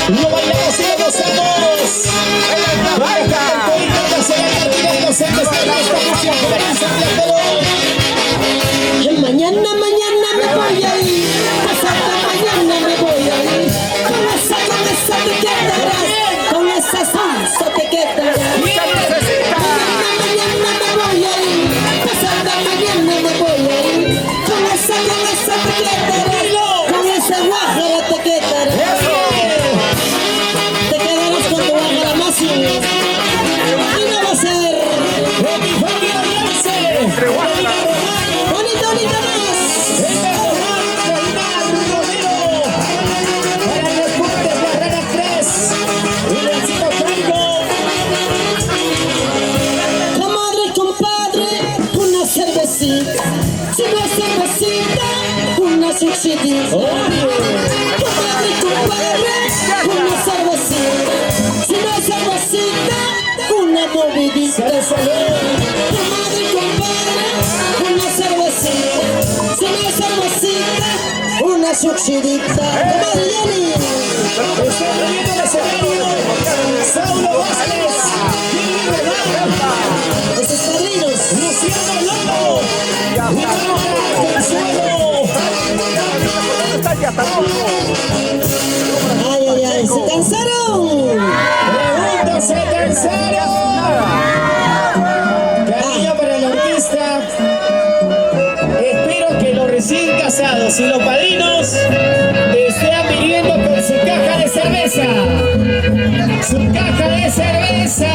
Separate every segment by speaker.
Speaker 1: Lo bailamos y lo gozamos.
Speaker 2: Mañana me voy a ir, pasado mañana me voy a ir. Con esa te quedarás, con esa salsa te quedarás. Mañana me voy a ir, pasado mañana me voy a ir. Con esa te quedarás, con esa guajara te quedarás. Te quedarás cuando baja la máxima. Y no va a ser bonita más. Comadre y compadre, una cervecita. Si no es cervecita, una chuchitita. Comadre y compadre, una cervecita. Si no es cervecita, una movidita. Comadre y compadre, una cervecita. Si no es cervecita, una chuchidita. Comadre Jenny.
Speaker 1: Está viendo el escenario Saulo Vázquez,
Speaker 2: Esos padrinos.
Speaker 1: Luciano Lobo, Consuelo.
Speaker 2: Ay, ¿se cansaron?
Speaker 1: Pregunta, ¿se cansaron? Cariño para la orquesta. Espero que los recién casados y los padrinos estén viniendo con su caja de cerveza. Su caja de cerveza.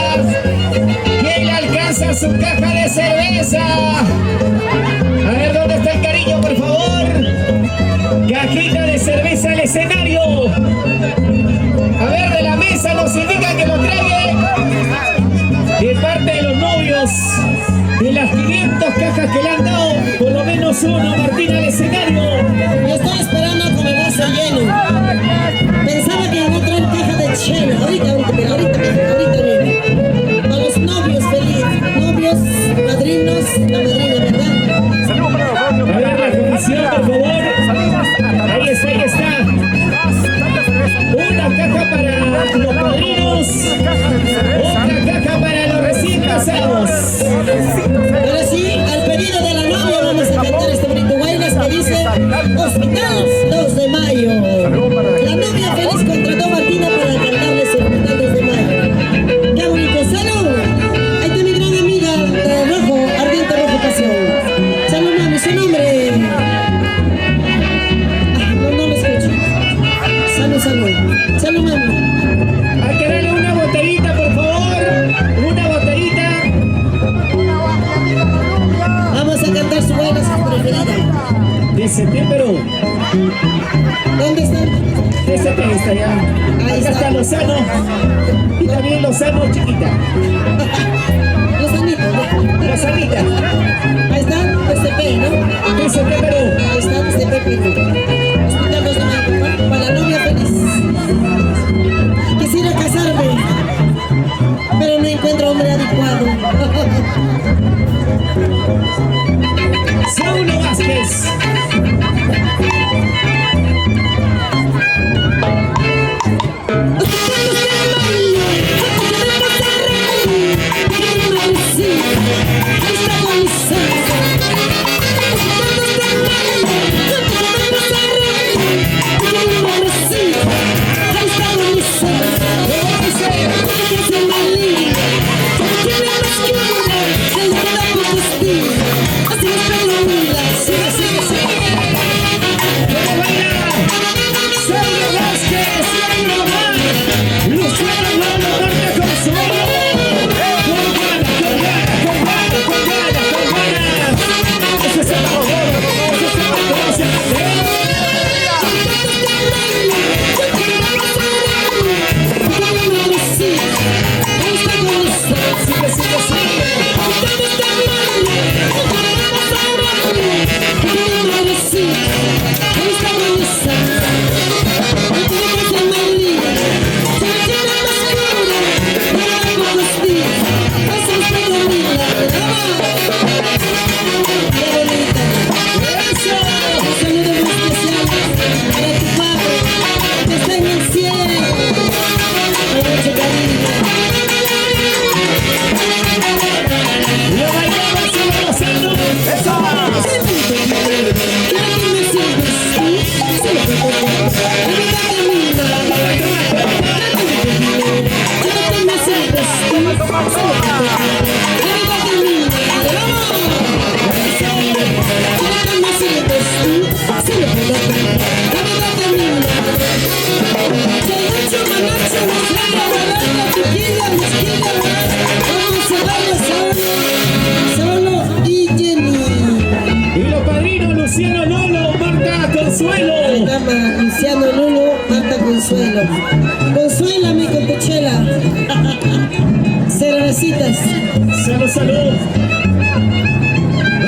Speaker 1: ¿Quién le alcanza su caja de cerveza? A ver, ¿dónde está el cariño, por favor? Cajita de cerveza al escenario. A ver, de la mesa nos indica que lo trae de parte de los novios. De las 500 cajas que le han dado, por lo menos uno, Martín, al escenario.
Speaker 2: Yo estoy esperando con el vaso lleno. Pensaba que iba a traer caja de chela. Ahorita mismo. Para los novios feliz. Novios, padrinos, la madrina, ¿verdad?
Speaker 1: A ver, la comisión, por favor. Ahí está. Una caja para los padrinos. Otra caja para los recién casados.
Speaker 2: Ahora sí, al pedido de la novia vamos a cantar este bonito bailes que dice Hospital 2 de Mayo. La novia feliz contrató a Martina para cantarles el Hospital 2 de Mayo. ¡Qué bonito! ¡Salud! Ahí está mi gran amiga de rojo, ardiente rojo pasión. ¡Salud, mami! ¿Su nombre? No lo escucho. Salud, mami.
Speaker 1: Hay que darle una botellita, por favor. Una botellita.
Speaker 2: Vamos a cantar su baile preferida.
Speaker 1: De septiembre.
Speaker 2: ¿Dónde están?
Speaker 1: De septiembre está ya.
Speaker 2: Ahí
Speaker 1: Acá está Lozano. Y también Lozano chiquita. Lozanita.
Speaker 2: Ahí está, STP, ¿no?
Speaker 1: De septiembre.
Speaker 2: Ahí está, STP. Hospital 2 de Mayo, para la novia feliz. Quisiera casarme, pero no encuentro hombre adecuado.
Speaker 1: Saulo Vázquez.
Speaker 2: Ahí está con la cama, Luciano Lulu, Marta Consuelo. Consuélame con tu chela. Cervecitas.
Speaker 1: Salud, salud.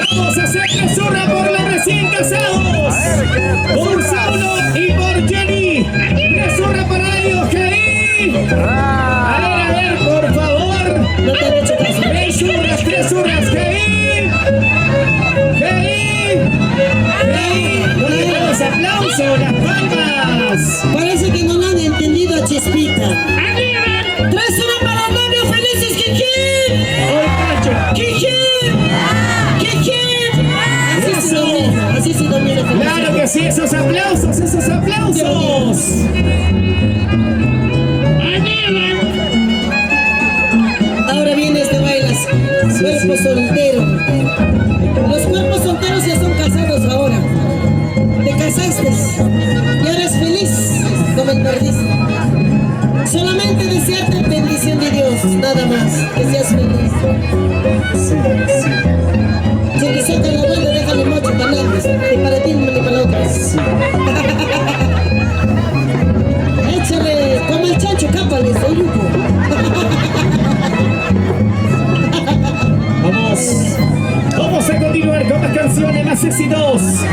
Speaker 1: Vamos a hacer la zurra por los recién casados. Por Saulo y por Jenny. La zurra para ellos, Jair. A ver, por favor.
Speaker 2: No te han hecho caso.
Speaker 1: Tres zurras, Jair. Jair. Los aplausos, las palmas.
Speaker 2: Parece que no lo han entendido a Chispita. ¡Tres una para los novios felices, Kiki! ¡Kiki! ¡Kiki! Así se domina.
Speaker 1: Claro que sí, esos aplausos, esos aplausos.
Speaker 2: Ahora viene este bailas. Cuerpo soltero. Los cuerpos solteros ya son casados ahora. Te casaste y ahora es feliz como el perdiz. Solamente desearte bendición de Dios, nada más, que seas feliz. Si te sacan la vuelta, déjale mocho para nada, ni para ti ni para la otra. Échale como el chancho, cápales, el grupo.
Speaker 1: Vamos a continuar con las canciones más exitosas.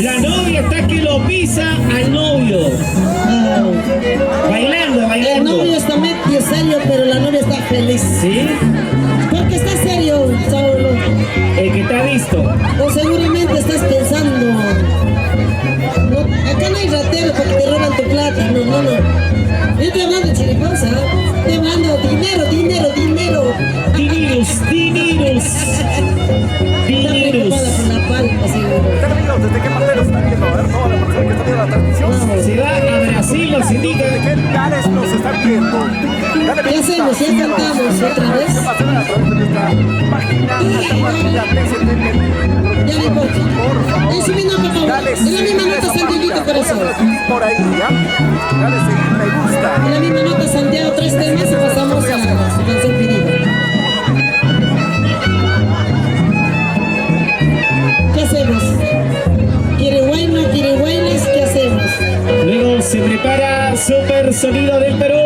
Speaker 1: La novia está que lo pisa al novio. Bailando, bailando.
Speaker 2: El novio está medio serio, pero la novia está feliz.
Speaker 1: ¿Sí?
Speaker 2: Porque está serio, Saulo.
Speaker 1: El que te ha visto.
Speaker 2: O seguramente estás pensando. No, acá no hay rateros porque te roban tu plata. No, no, no. Yo estoy hablando chiriposa. Estoy hablando dinero, dinero, dinero.
Speaker 1: Dineros, dineros. Dineros.
Speaker 2: Está preocupada por la palma, seguro.
Speaker 3: ¿Desde qué parte nos están viendo? A ver, toda la persona que está viendo la transmisión.
Speaker 1: Si va a Brasil, nos indica.
Speaker 3: ¿De qué lugares nos están viendo?
Speaker 2: ¿Qué hacemos? ¿Ya cantamos otra vez?
Speaker 3: A través de nuestra página, alternativa TCTV.
Speaker 2: Ya no importa.
Speaker 3: Por favor.
Speaker 2: Eso vino a
Speaker 3: Dale
Speaker 2: En la misma nota, Santiaguito Corazón.
Speaker 3: Por ahí, ¿ya? Dale seguir, me gusta.
Speaker 2: En la misma nota, Santiago, 3 temas y pasamos a su canción pedida. ¿Qué hacemos? ¿Quiere bueno, quiere buenas? ¿Qué hacemos?
Speaker 1: Luego se prepara Super Sonido del Perú.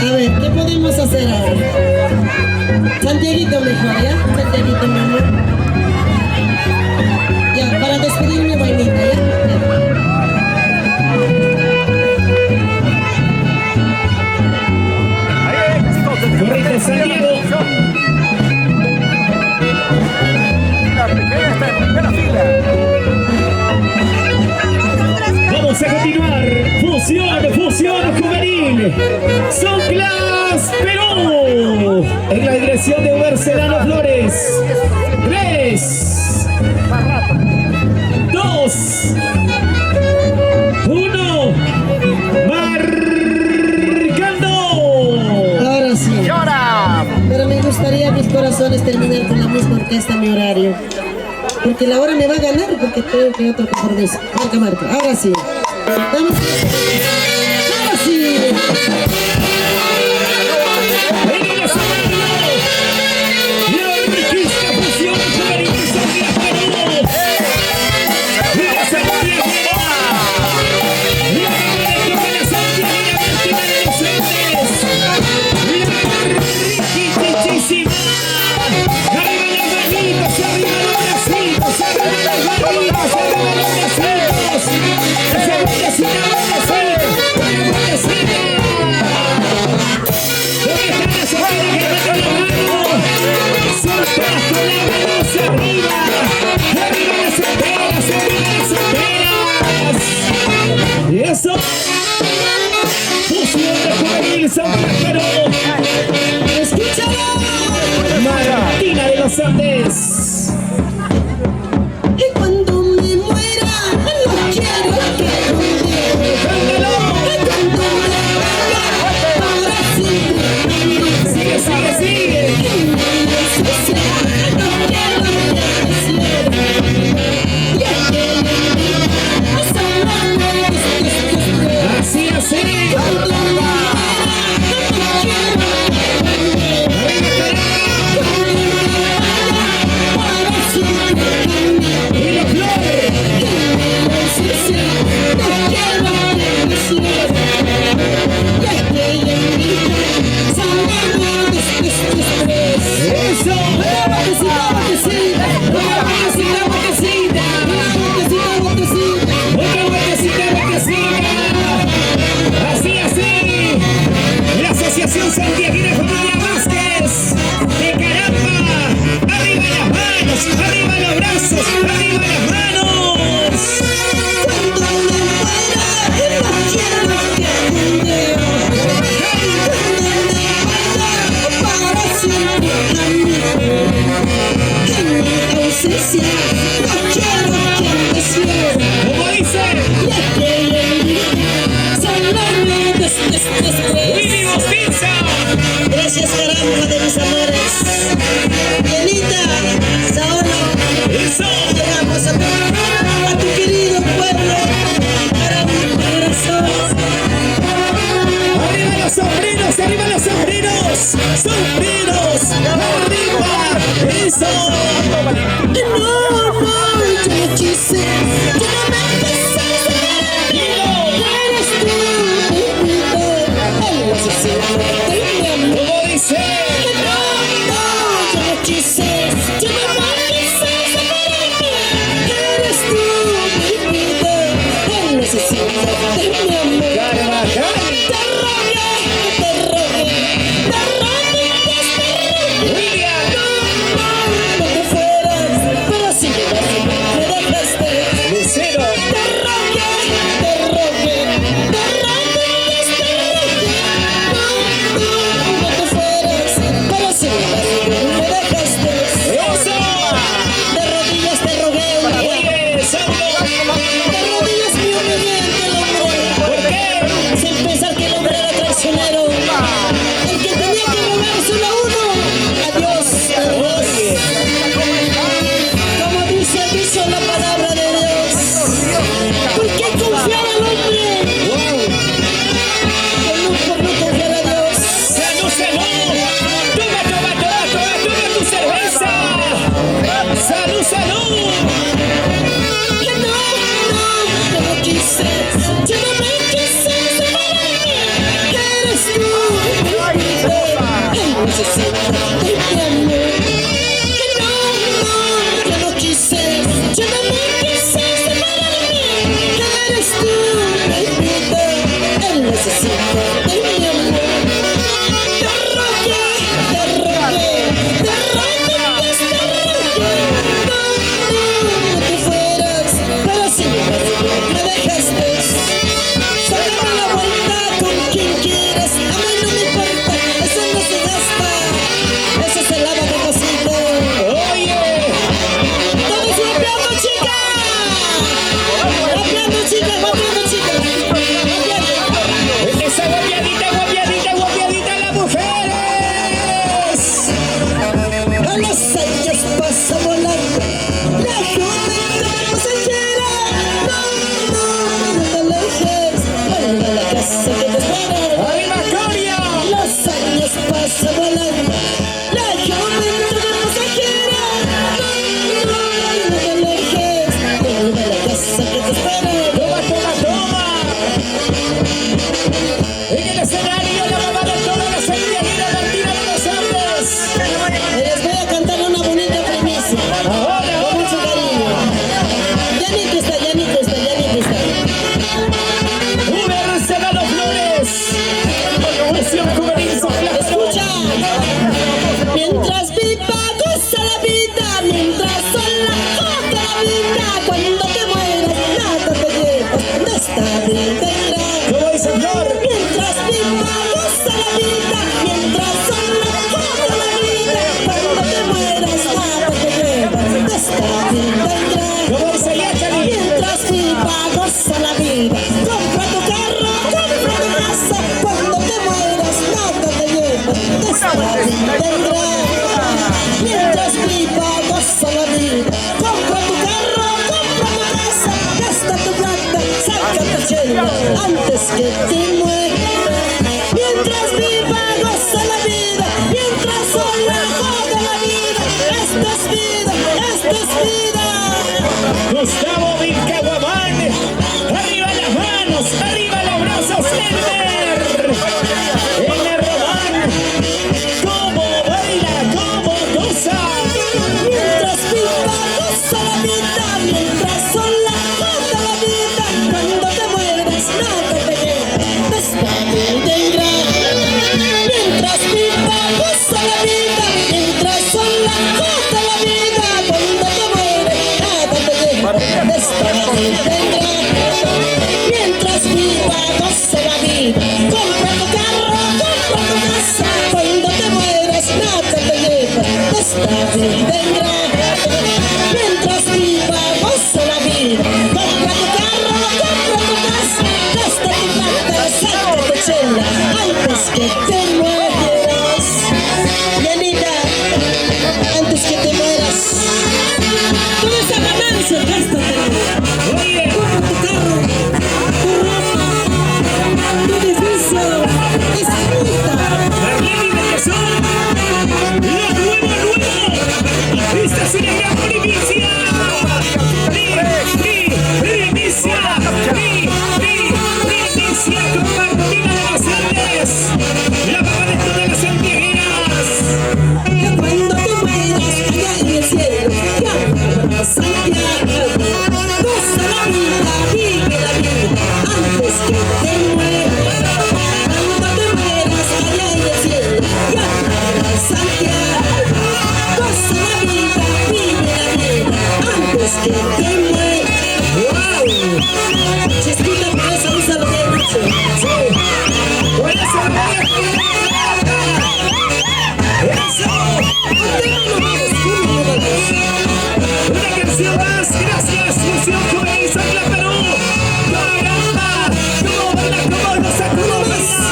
Speaker 2: A ver, ¿qué podemos hacer ahora? Santiaguito mejor, ¿ya? Santiaguito mejor. Ya, para despedirme, vainita, ¿ya?
Speaker 3: Ahí, esto,
Speaker 1: Correcto, Santiago.
Speaker 3: La pequeña está en primera fila.
Speaker 1: Vamos a continuar. Fusión juvenil. Son Class Perú. En la dirección de Ubercelano Flores. 3, 2, 1. Marcando.
Speaker 2: Ahora sí.
Speaker 3: ¡Llora!
Speaker 2: Pero me gustaría, mis corazones, terminar con la misma orquesta mi horario. Porque la hora me va a ganar porque tengo que otro compromiso. Marca. Ahora sí. Vamos. Ahora sí.
Speaker 1: En el escenario, la orquesta Fusión Juvenil Son Class Perú. La Santiago. La Marca de la Santiago y la Martina de los Andes. La riquitísima. Arriba las manitos, arriba los bracitos, arriba las manitos, arriba los bracitos. Esa vueltecita, una vueltecita. ¿Dónde están las orejas que meten la mano? Soltás con la mano hacia arriba. Arriba las antenas, arriba las antenas. Y eso. Fusión de Juvenil Son Class Perú.
Speaker 2: Escúchalo.
Speaker 1: Martina de los Andes.
Speaker 2: Y cuando me muera, no quiero que conmigo.
Speaker 1: ¡Cántalo!
Speaker 2: Y cuando me muera, para siempre.
Speaker 1: Sigue.
Speaker 2: No quiero que cierre. Y el que me
Speaker 1: Así.
Speaker 2: cuando me muera, no quiero que conmigo. esta vida tendrá. Mientras viva, goza la vida. Compra tu carro, compra tu casa, gasta tu plata, saca tu chela antes que te mueras. Mientras viva, goza la vida. Mientras sola, joda la vida. Esto es vida, esto es vida.
Speaker 1: Gustavo Vilcaguamán, arriba las manos, arriba los brazos, Elmer Román, cómo baila, cómo goza.
Speaker 2: Mientras viva, goza la vida. Mientras sola, joda la vida. Cuando te mueras, nada te queda. Esta vida mientras viva, goza la vida. Mientras sola, joda la vida. Cuando te mueres, nada te queda. Esta vida mientras viva, goza la vida. Compra tu carro, compra tu casa. Cuando te mueras, nada te lleva. Esta vida mientras viva, goza la vida. Compra tu carro, compra tu casa. Gasta tu plata, saca tu chela antes que te mueras. Yanita, antes que te mueras, con esa ganancia, gástatela.
Speaker 1: Oye,
Speaker 2: Compra tu carro, tu ropa, tu edificio, disfruta.
Speaker 1: Marlene Bellezón, lo nuevo. Esta es una gran primicia. Primicia compartida de los Andes. La mamá de todas las santiagueras.
Speaker 2: Que cuando te mueras allá en el cielo, ya Santiago, goza la vida, vive la vida antes que te mueras. Cuando te mueras allá en el cielo, ya Santiago, goza la vida, vive la vida antes que te mueras.
Speaker 1: ¡Wow!
Speaker 2: Chesquita, por eso usa lo que he dicho.
Speaker 1: Por eso me voy a ¡eso! Una canción más, gracias, Fusión Juvenil Sangla Perú. ¡Caramba! ¡Cómo baila, cómo goza, cómo baila!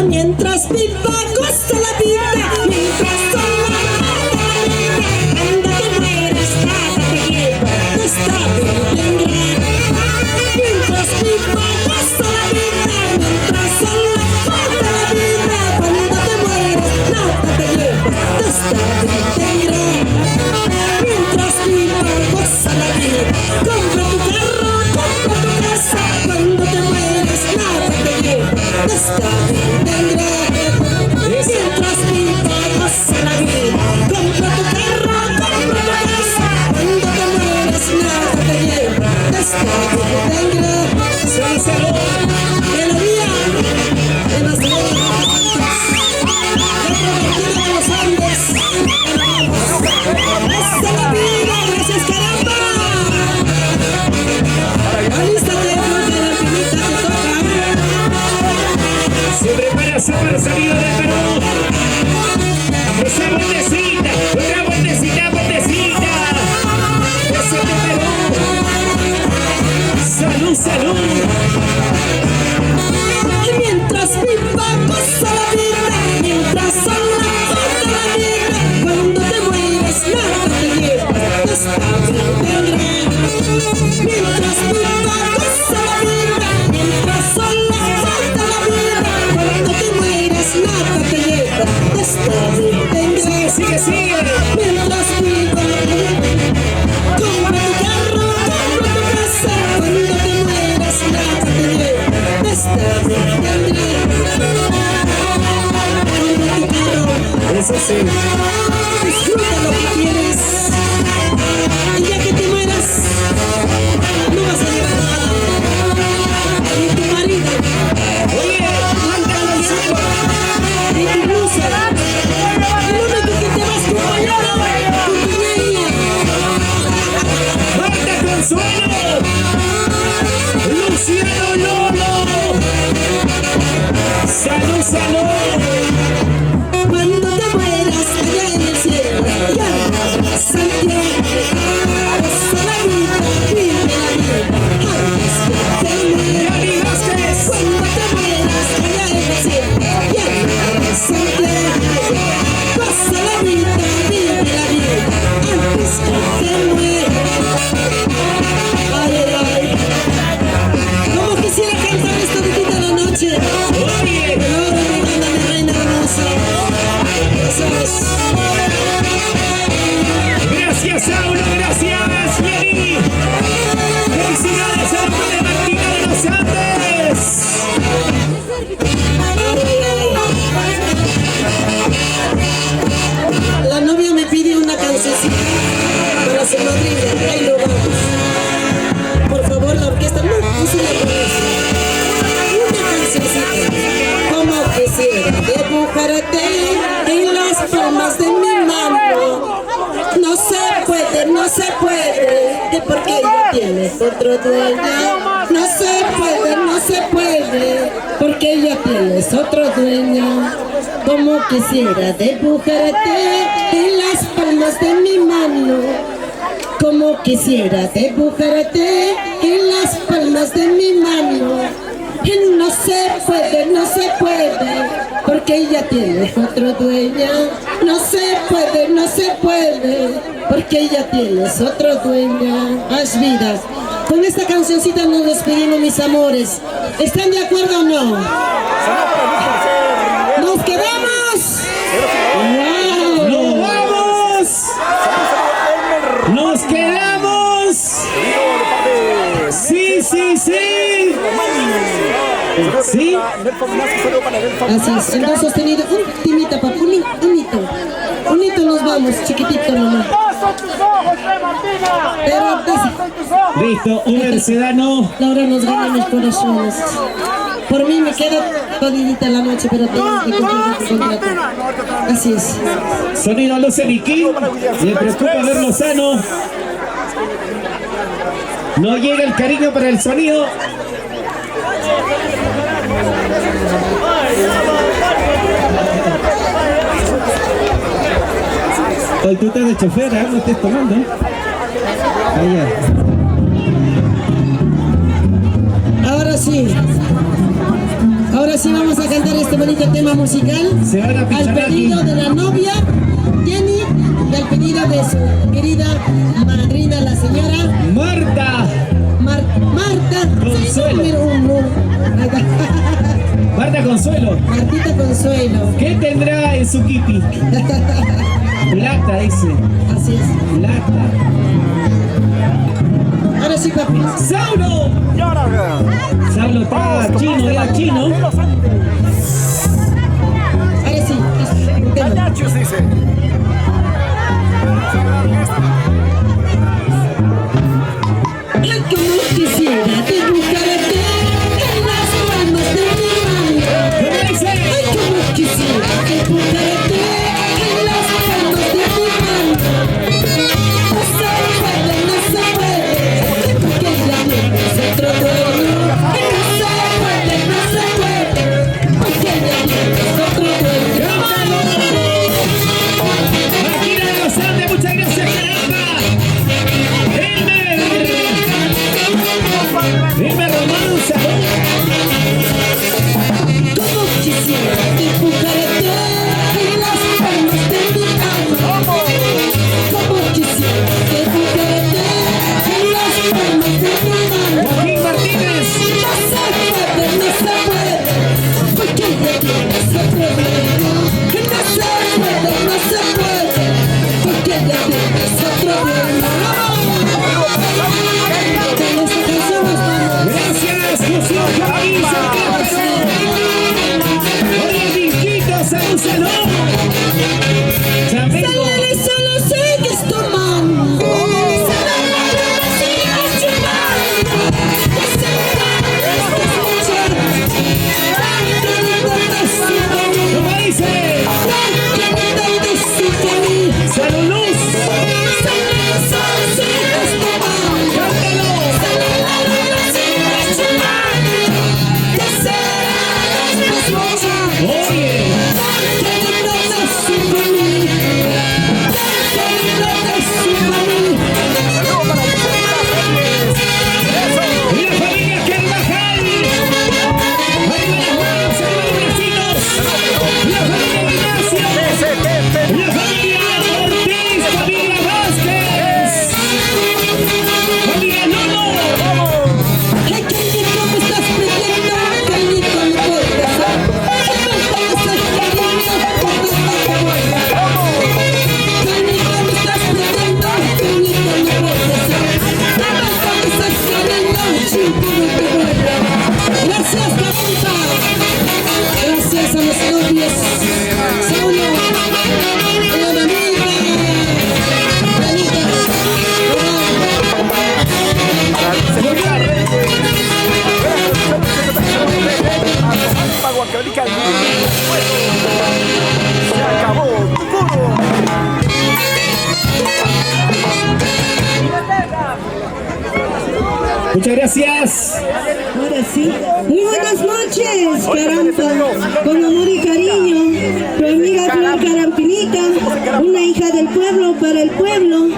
Speaker 2: Mientras viva, goza la vida. Mientras sola, joda la vida. Cuando te mueres, nada te lleva. Esta vida tendrá. Mientras viva, goza la vida. Mientras sola, joda la vida. Cuando te mueres, nada te lleva. Esta vida tendrá. Mientras viva, goza la vida. Compra tu carro, compra tu casa. Cuando te mueres, nada te lleva. Esta vida tendrá. Mientras viva, goza la vida. Compra tu carro, compra tu casa. Cuando te mueres, nada te lleva. Esta vida tendrá.
Speaker 1: Salud.
Speaker 2: Melodía de las letras retrovertida de los Andes. ¡Esta la vida! ¡Gracias, caramba! Alístate, porque la pinita te toca.
Speaker 1: Se prepara super sonido del Perú. Esa vueltecita, otra vueltecita. Ese de Perú. Salud.
Speaker 2: Y mientras viva, goza la vida. Mientras sola, joda la vida. Cuando te mueres, nada te lleva. Esta vida tendrá. Mientras viva, goza la vida. Mientras sola, joda la vida. Cuando te mueres, nada te lleva. Esta vida tendrá.
Speaker 1: Sigue.
Speaker 2: Mientras viva, compra tu carro, compra tu casa. Cuando te mueras, nada te lleva. Esta vida tendrá. Compra tu carro,
Speaker 1: Eso sí.
Speaker 2: disfruta lo que tienes. Y ya que te mueras, no dibujarte en las palmas de mi mano. No se puede, no se puede, porque ella tiene otro dueño. No se puede, no se puede, porque ella tienes otro dueño. Como quisiera dibujarte en las palmas de mi mano. Como quisiera dibujarte en las palmas de mi mano. Y no se puede, no se puede, porque ella tiene otro dueño. No se puede, no se puede, porque ella tienes otro dueño. Haz vida. Con esta cancioncita nos despedimos, mis amores. ¿Están de acuerdo o no? ¡Nos quedamos! ¡Wow!
Speaker 1: ¡Nos vamos! ¡Nos quedamos! ¡Sí, sí, sí! ¿Sí?
Speaker 2: Así es, en do sostenido, un timita, papá, un hito nos vamos, chiquitito nomás. Pero
Speaker 1: Listo, un mercedano.
Speaker 2: Laura nos gana mis corazones. Por mí me queda todita la noche, pero tengo que cumplir el contrato. Así es.
Speaker 1: Sonido Luceriki. Le preocupa verlo sano. No llega el cariño para el sonido. Hoy tú estás de chofer, ¿eh? No estés tomando. Allá.
Speaker 2: Ahora sí vamos a cantar este bonito tema musical.
Speaker 1: Se van a
Speaker 2: al
Speaker 1: pichar
Speaker 2: pedido
Speaker 1: aquí.
Speaker 2: de la novia Jenny y al pedido de su querida madrina, la señora
Speaker 1: Marta.
Speaker 2: Marta
Speaker 1: Consuelo. Marta Consuelo.
Speaker 2: Martita Consuelo.
Speaker 1: ¿Qué tendrá en su kipi? Plata, dice.
Speaker 2: Así es.
Speaker 1: Plata.
Speaker 2: Ahora sí, papi.
Speaker 1: ¡Saulo! Saulo está chino, era chino.
Speaker 2: Ahora sí. un tema.
Speaker 3: Cañachos, dice.
Speaker 2: Ay, como quisiera dibujarte en las palmas de mi mano.
Speaker 1: ¿Cómo dice?
Speaker 2: Ay, como quisiera dibujarte en las palmas de mi mano. No se puede, no se puede, porque ya tienes otro dueño. Y no se puede, no se puede, porque ya tienes otro dueño.
Speaker 1: Máquina de los Andes, muchas gracias, caramba. Elmer Román, un saludo.
Speaker 2: Como quisiera dibujarte en las palmas de mi mano. Como quisiera dibujarte en las palmas de mi mano.
Speaker 1: Joaquín Martínez.
Speaker 2: No se puede, no se puede, porque ya tienes otro dueño. No se puede, no se puede, porque ya tienes otro dueño. Con esta canción nos vamos.
Speaker 1: Gracias, muchas gracias.
Speaker 2: Ahora sí. Muy buenas noches, Carampa. Con amor y cariño, tu amiga Flor Carampinita, una hija del pueblo para el pueblo.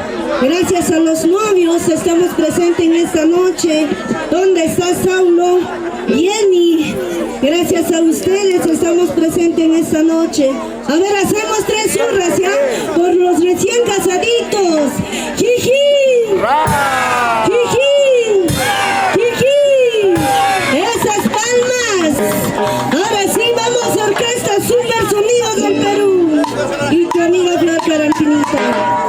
Speaker 2: Gracias a los novios estamos presentes en esta noche. ¿Dónde está Saulo? Jenny. Gracias a ustedes estamos presentes en esta noche. A ver, hacemos 3 hurras, ¿ya? Por los recién casaditos. ¡Jiji! ¡Jiji! ¡Jiji! ¡Esas palmas! Ahora sí, vamos a Orquesta Super Sonidos del Perú. Y tu amiga Flor Carampinita.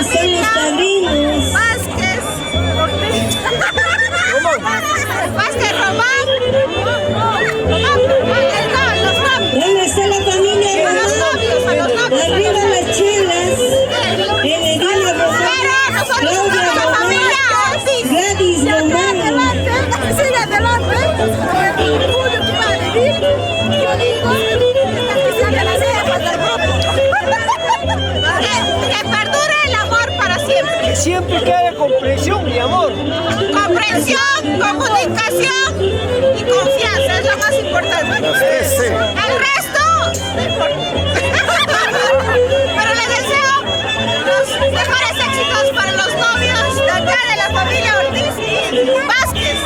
Speaker 2: ¿Quiénes son los padrinos?
Speaker 4: Vázquez. Vázquez Román. Los novios.
Speaker 2: ¿Dónde está la familia
Speaker 4: A los novios, a los novios.
Speaker 2: Arriba las chelas. Elena Román.
Speaker 4: Pero nosotros somos
Speaker 2: Claudia
Speaker 4: la
Speaker 2: Román.
Speaker 4: familia Ortiz.
Speaker 2: Gladys Román.
Speaker 4: Adelante, sigue adelante. El orgullo que va a vivir. Yo digo que se haga la silla para el grupo. Que perdure el amor para siempre.
Speaker 5: Que siempre que haya comprensión y amor.
Speaker 4: Comprensión, comunicación y confianza es lo más importante. El resto no importa. Pero les deseo los mejores éxitos para los novios de acá de la familia Ortiz Vázquez.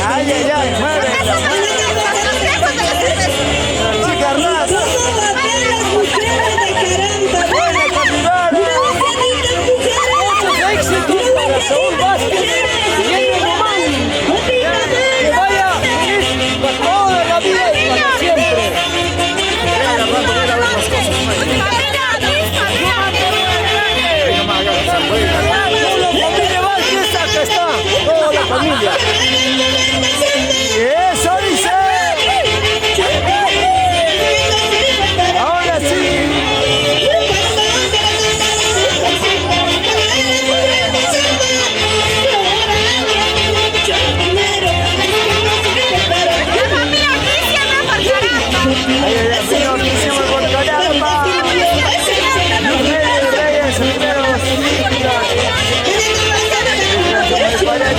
Speaker 5: Ay, ay, ay, mueve. Éxitos para Saúl Vázquez y Elena Román. Que vaya feliz para toda la vida y para siempre. Toda la familia Vázquez, acá está. Toda la familia. Y eso dice. Ahora sí. Ay, ay, ay, señor, hicimos volcán, pa. Reyes, primeros. Para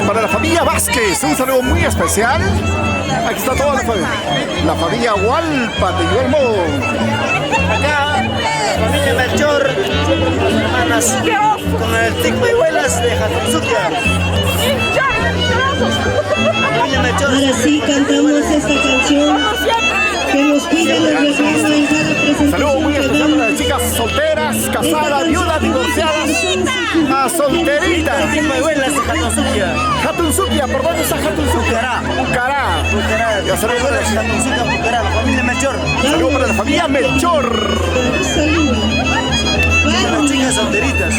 Speaker 3: Para la familia Vázquez, un saludo muy especial. Aquí está toda la familia Hualpa de Guillermo.
Speaker 5: acá, la familia Melchor, hermanas, con el Tico y Huelas de Jatunzuquia. Familia Melchor.
Speaker 2: Ahora sí cantamos esta canción que nos piden el refrendo en cada presentación.
Speaker 3: Saludo muy
Speaker 2: que
Speaker 3: especial para las
Speaker 2: damos.
Speaker 3: chicas solteras, casadas, viudas, divorciadas, a solteritas.
Speaker 5: Tico y Huelas de Jatunzuquia.
Speaker 3: Jatunzuquia, ¿por dónde está Jatunzuquia? Bucará. Ya saludo para la
Speaker 5: Jatunzuquia, Bucará, la familia Melchor.
Speaker 3: saludo para la familia Melchor.
Speaker 2: Salud.
Speaker 5: Las chicas solteritas.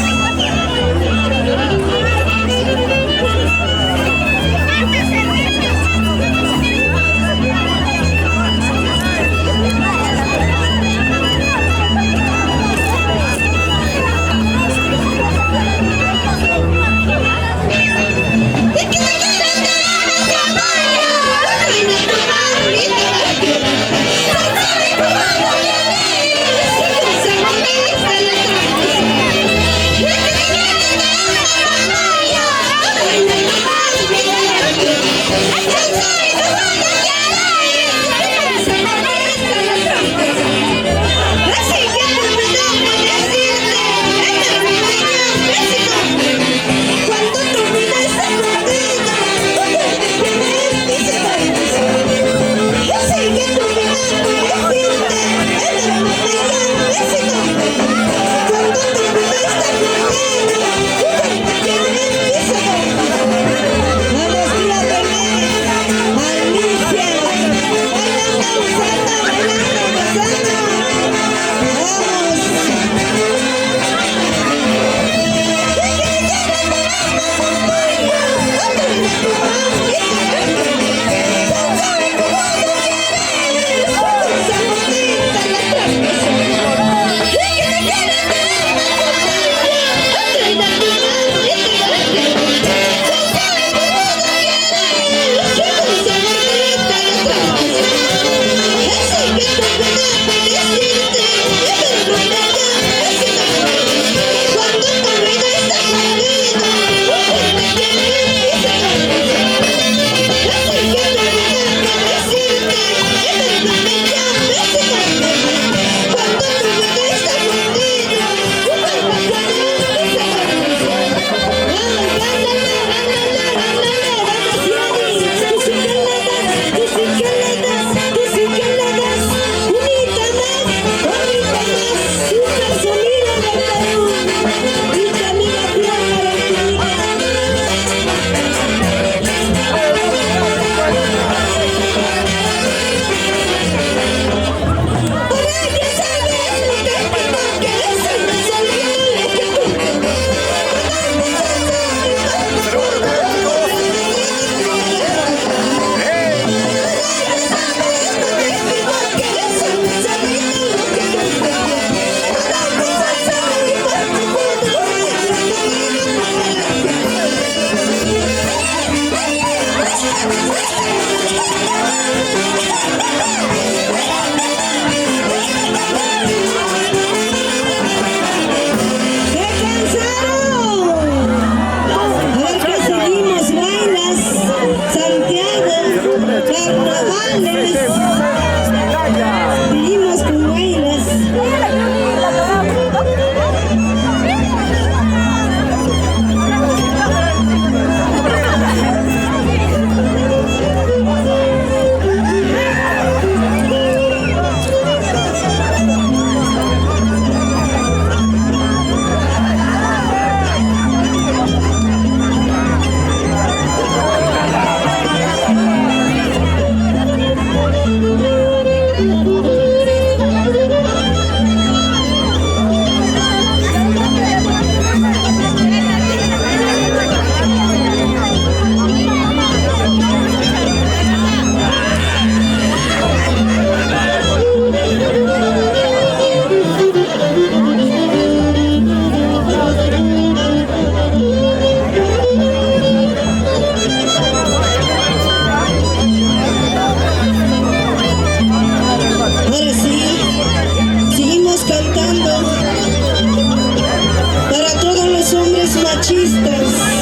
Speaker 2: chistes.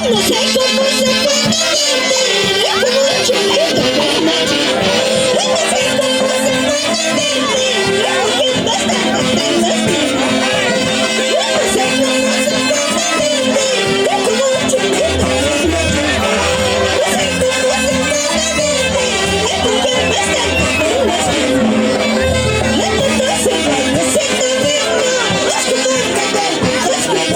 Speaker 2: No sé cómo se puede como un chulito por noche. No sé cómo se puede porque bastante te lastima. No sé cómo se puede como un chulito por noche. No sé cómo se puede porque bastante te lastima. La puta se va, no sé cómo es como un cabello, es como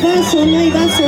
Speaker 2: vaso, no hay vaso.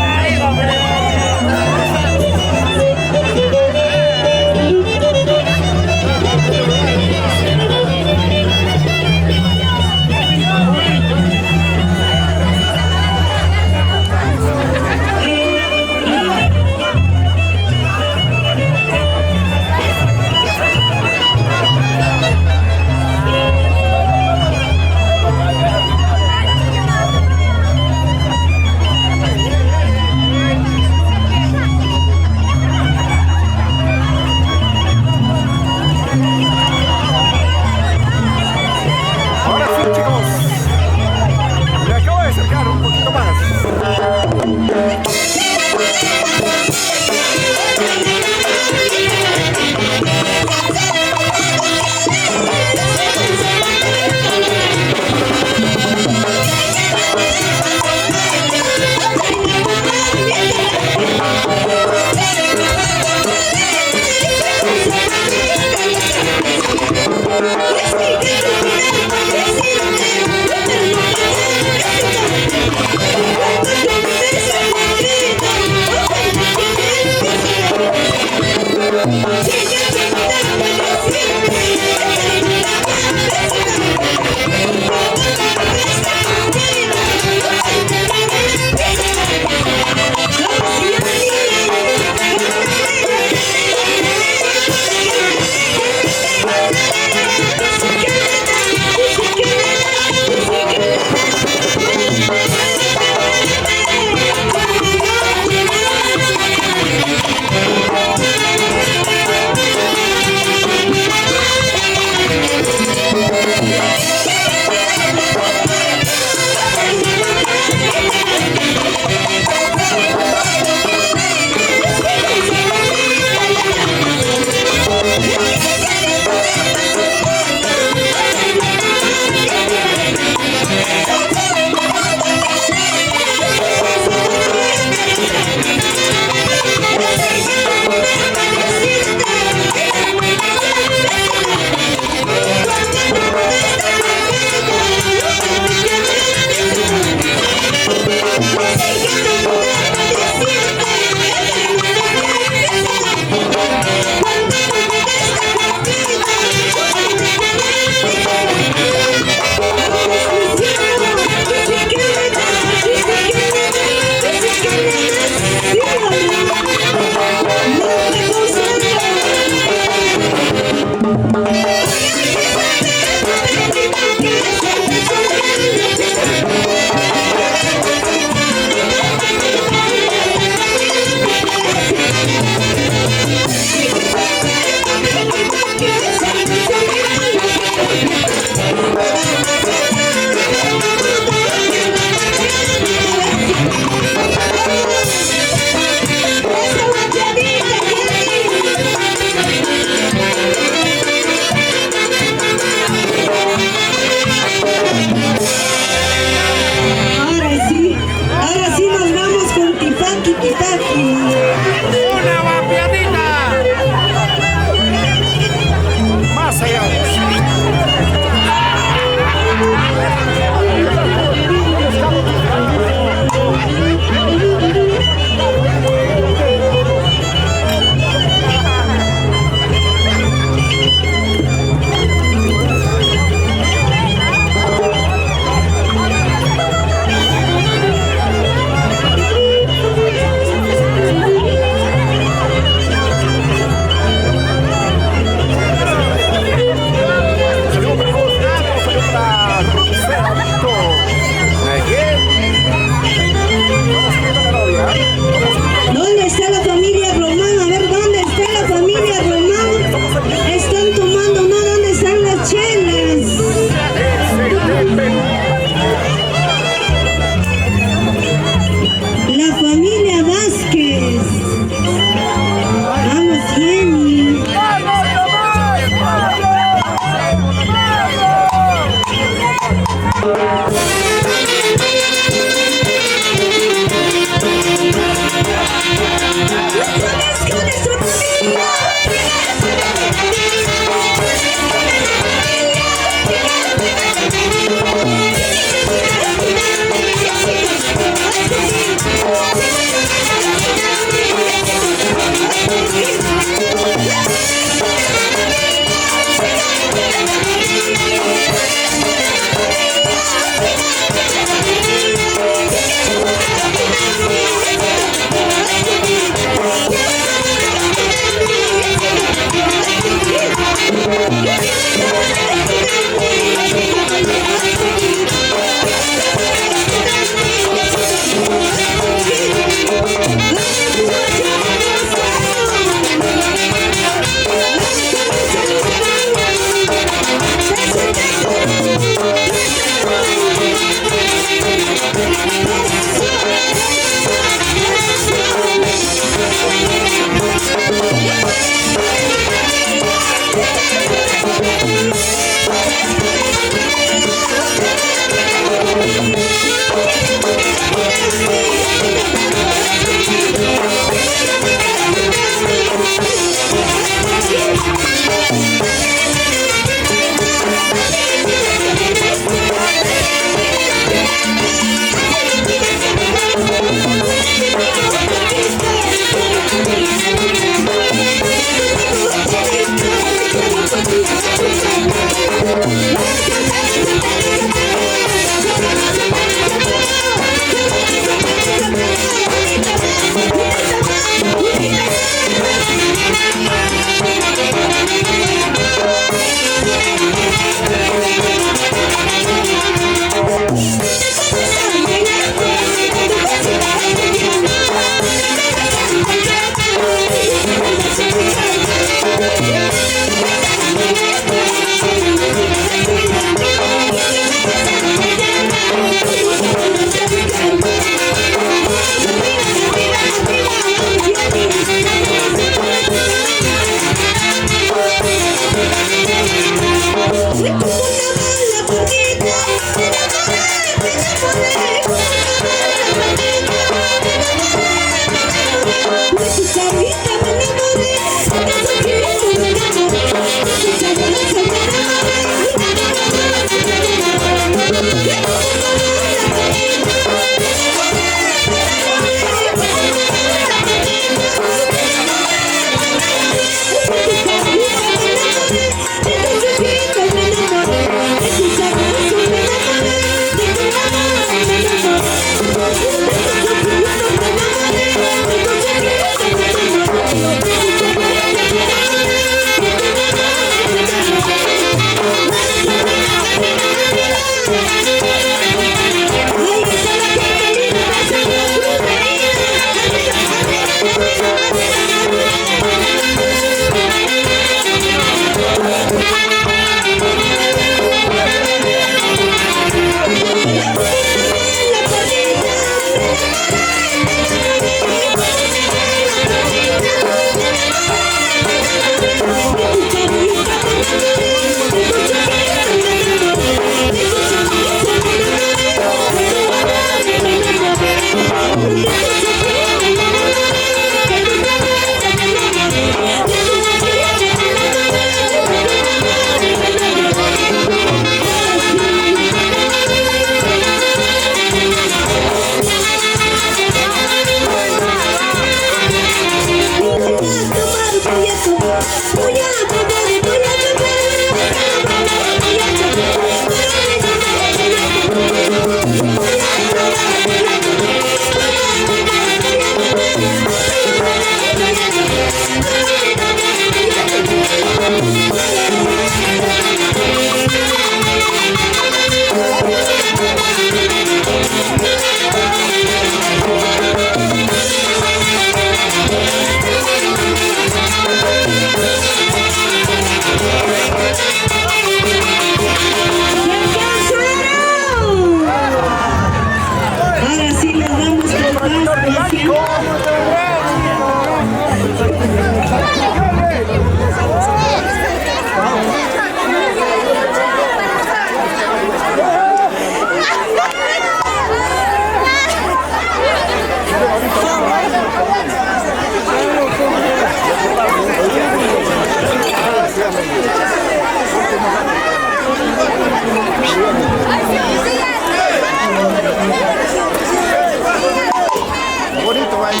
Speaker 3: Bonito baile.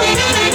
Speaker 2: Thank you.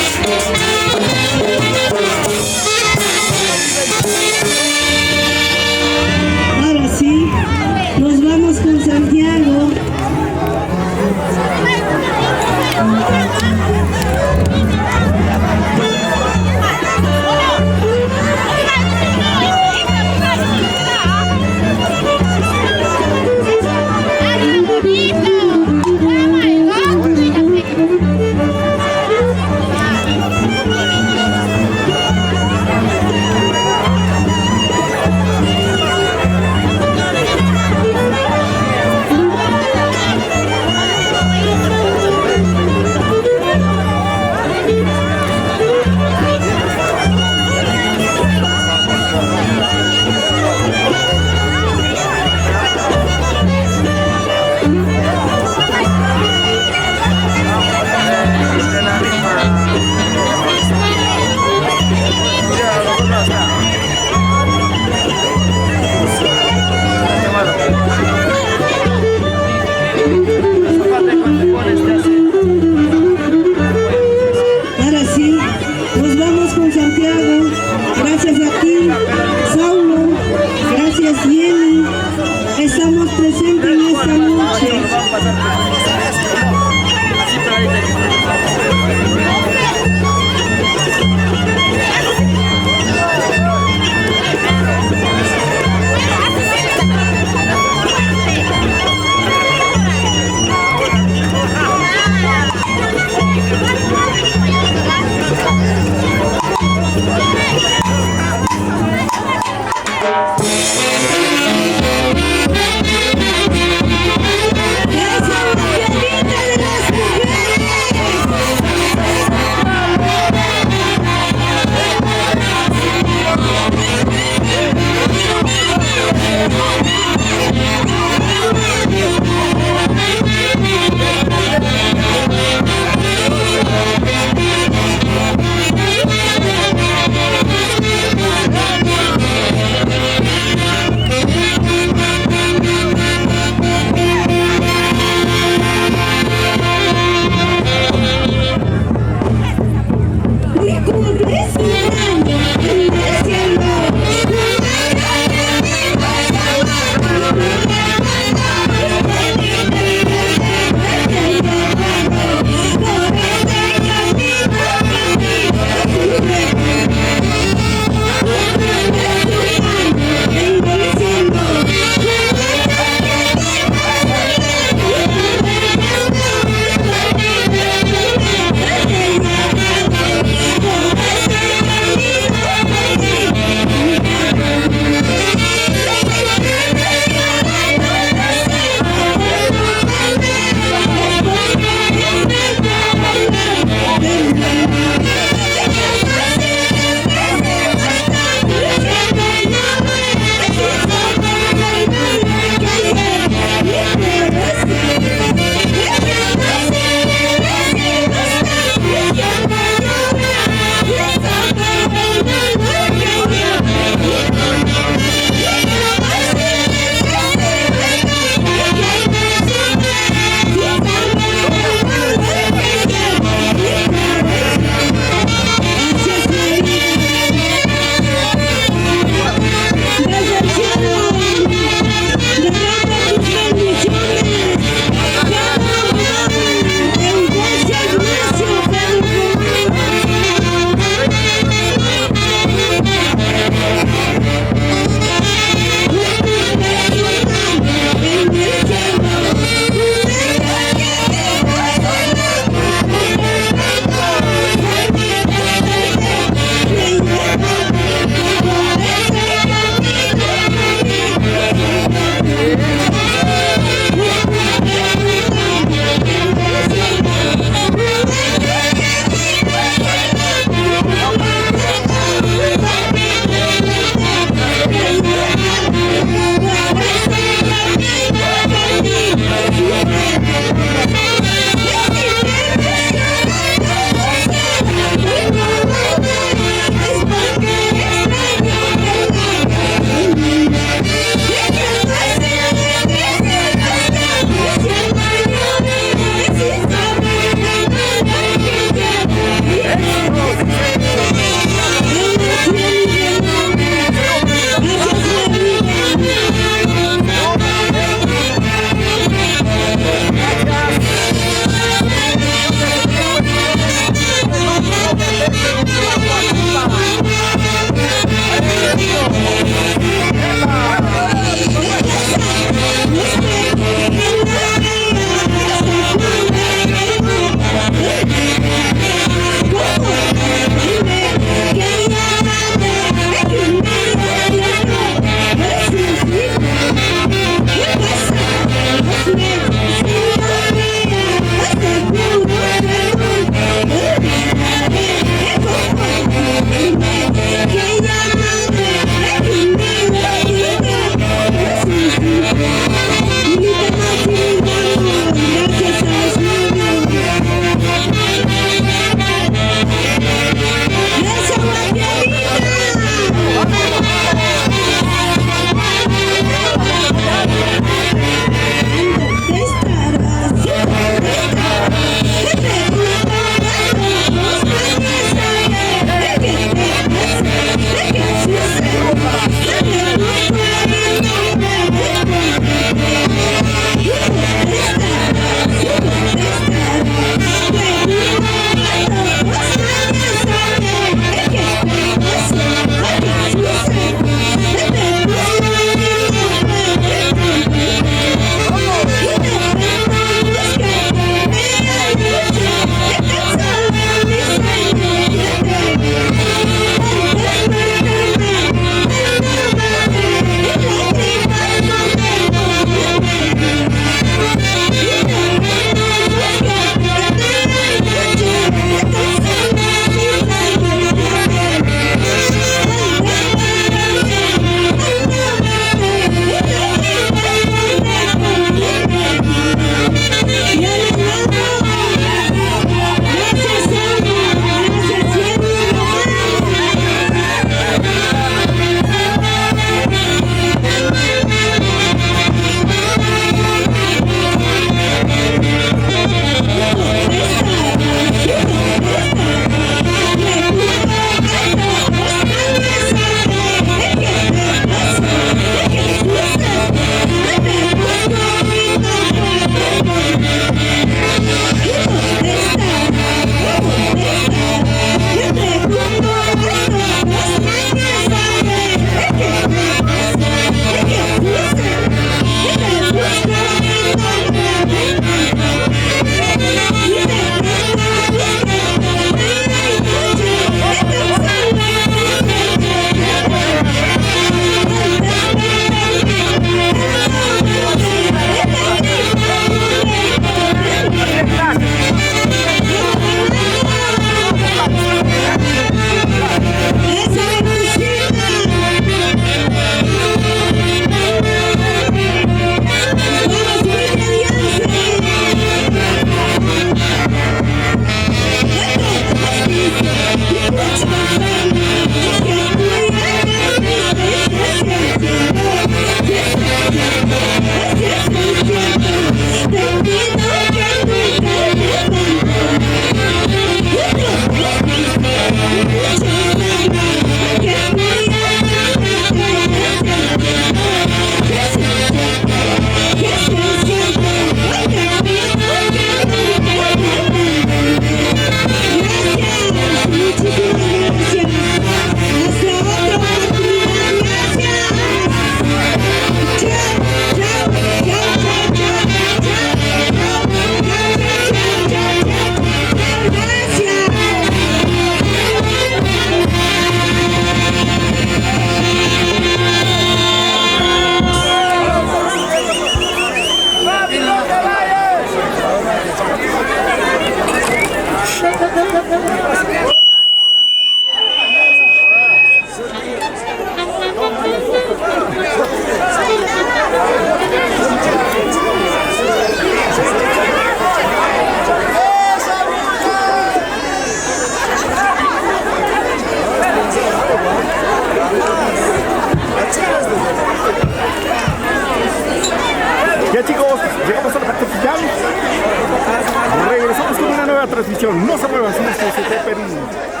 Speaker 3: transmisión. No se mueva, así es TCT Perú.